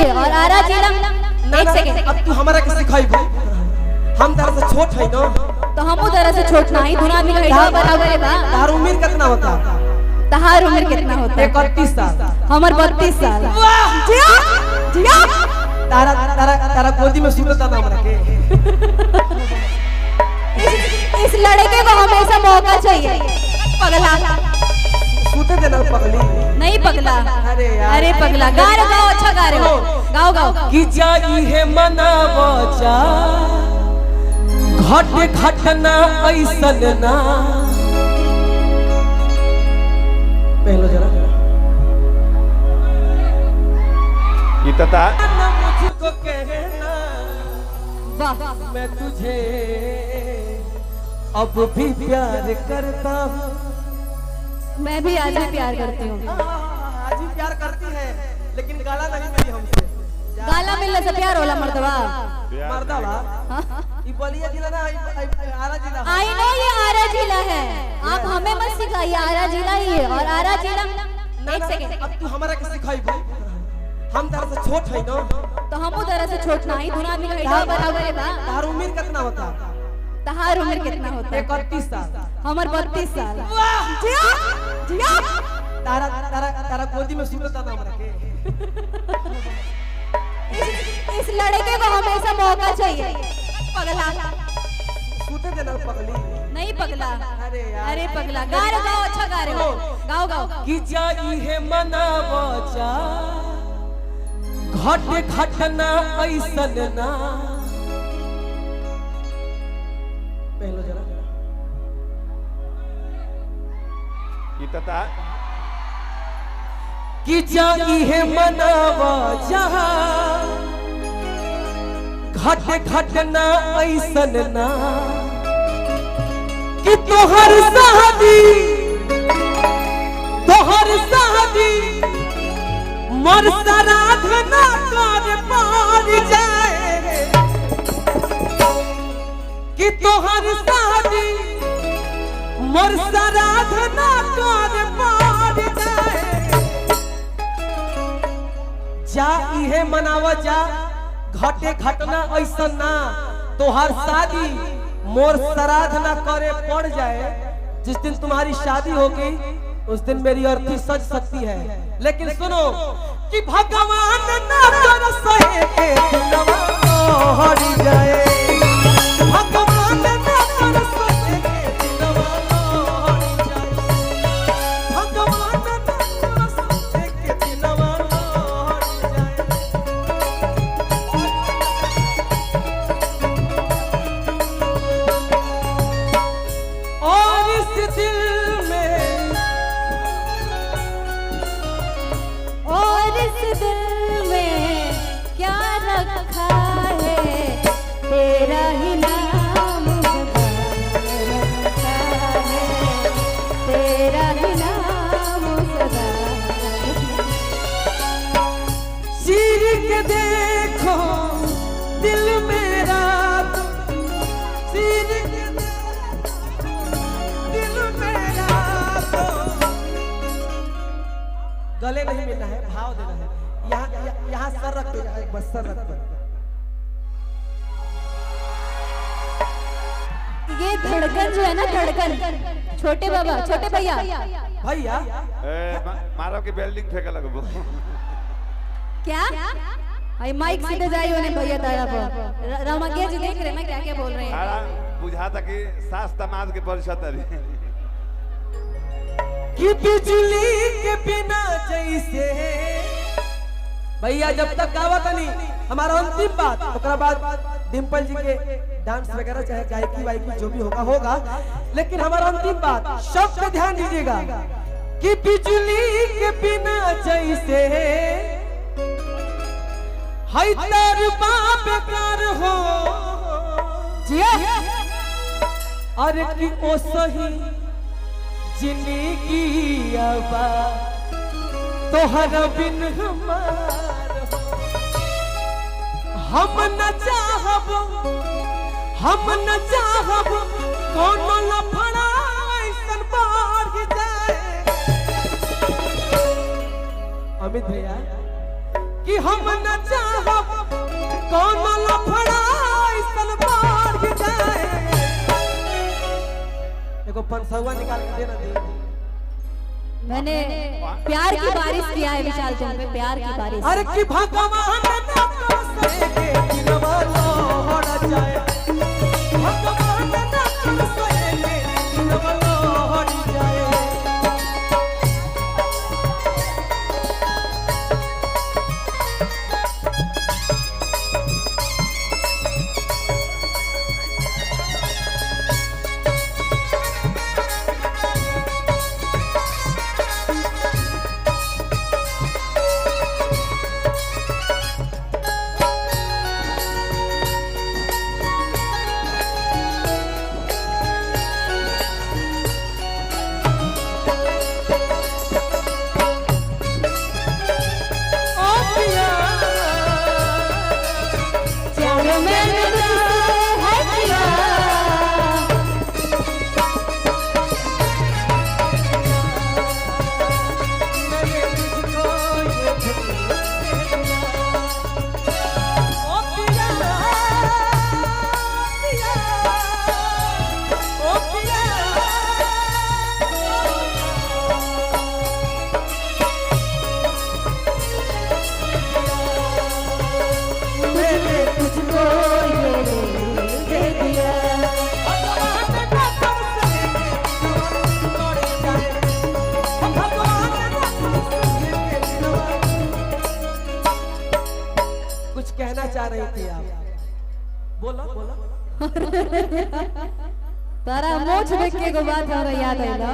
है और आरा जिला। एक सेकंड, अब तू हमारा के सिखाइबू, हम तारा से छोट है ना, तो हमहू तरह से छोट नहीं, दोनों आदमी का हिसाब बराबर है बा। तार उम्र कितना होता? तहार उम्र कितना होता है? 31 साल। हमर 32 साल। वाह जिया जिया, तारा तारा तारा गोदी में सुनता नाम रखे। इस लड़के को हमेशा मौका चाहिए। पगला सूते देना पगली नहीं पगला। अरे यार, अरे पगला, गा रहे गाओ, अच्छा गा रहे हो, गाओ गाओ। कि जाई है मनावा जा घट घटना ऐसन ना। पहलो जरा इतना मुझको कहना वाह, मैं तुझे अब भी प्यार करता हूँ। मैं भी आज भी प्यार करती हूँ। आज भी प्यार करती है, लेकिन गाला नहीं मिली हमसे। गाला मिलने से प्यार होला मर्दवा। मर्दवा ये बलिया जिला ना, आरा जिला। आई नो ये आरा जिला है, आप हमें मत सिखाइए, आरा जिला ही है और आरा जिला। एक सेकंड, अब तू हमारा के सिखाइबू, हम तारा से छोट है ना, तो हमहू तरह से छोट नहीं, दोनों आदमी का हिसाब बराबर है बा। तार उम्र कितना होता? तहार उम्र कितना होता है? 31 साल। हमर 32 साल। वाह जिया जिया, तारा तारा तारा गोदी में सुनता नाम रखे। इस लड़के को हमेशा मौका चाहिए। पगला सूते देना पगली नहीं पगला। अरे यार, अरे पगला, गा रहे गाओ, अच्छा गा रहे हो, गाओ गाओ। कि जाई है मनावा जा घट घटना ऐसन ना। पहलो जरा इतना कि जाई है मनावा जा घट घटना ऐसन ना। कि तोहर शादी मोर साराधना कर पार जाए। कि तोहर शादी मोर साराधना कर पार जाए। जा इहे मनावा जा घटे घटना ऐसा ना। तोहर शादी मोर साराधना करे पड़ जाए। जिस दिन तुम्हारी शादी होगी उस दिन मेरी अर्थी सज सकती है, लेकिन सुनो कि भगवान ना कर सहे के दिलवा हरि जाए। भगवान ना कर सहे के दिलवा हरि जाए। भगवान ना कर सहे के दिलवा हरि जाए। और इस दिल क्या रखा है, तेरा ही नाम रखा है, तेरा ही नाम सदा। चीर के देखो दिल मेरा, चीर के देखो दिल मेरा। तो गले नहीं मिलना है, भाव देना है। यहाँ सर रख दो, बस सर रख दो। ये धड़कन जो है ना, धड़कन, छोटे बाबा, छोटे भैया भैया मारो की बिल्डिंग फेंका लगबो। क्या भाई माइक सीधे जाइए उन्हें भैया तारा पर। रमगिया जी देख रहे ना क्या क्या बोल रहे हैं। अरे बुझाता कि सास तमाद के परिषद है कि बिजली के बिना जैसे। भैया जब तक गावत नहीं हमारा अंतिम बात, उसके बाद डिम्पल जी के डांस वगैरह चाहे गायकी वायकी जो भी होगा, लेकिन हमारा अंतिम बात शब्द पे ध्यान दीजिएगा कि बिजली के बिना जैसे है तरबा बेकार हो। अरे कि ओ सही जिंदगी आबा तोहर बिन हमार हो। हम न चाहब कोनो लफड़ा ऐसन बढ़ जाए। अमित भैया कि कि हम न चाहब कौन लफड़ा ऐसन बढ़ जाए। एगो पंसौआ निकाल के दे ना दे। मैंने प्यार की बारिश किया है विशाल तुम पे, प्यार की बारिश। अरे कि भगवान न करसे के दिलवा लोहड़ जाए, भगवान न करसे के दिलवा लोहड़ जाए। कहना चाह रही थी आप, बोलो बोलो। तारा मोछ देख के एगो बात हमरा याद आइला।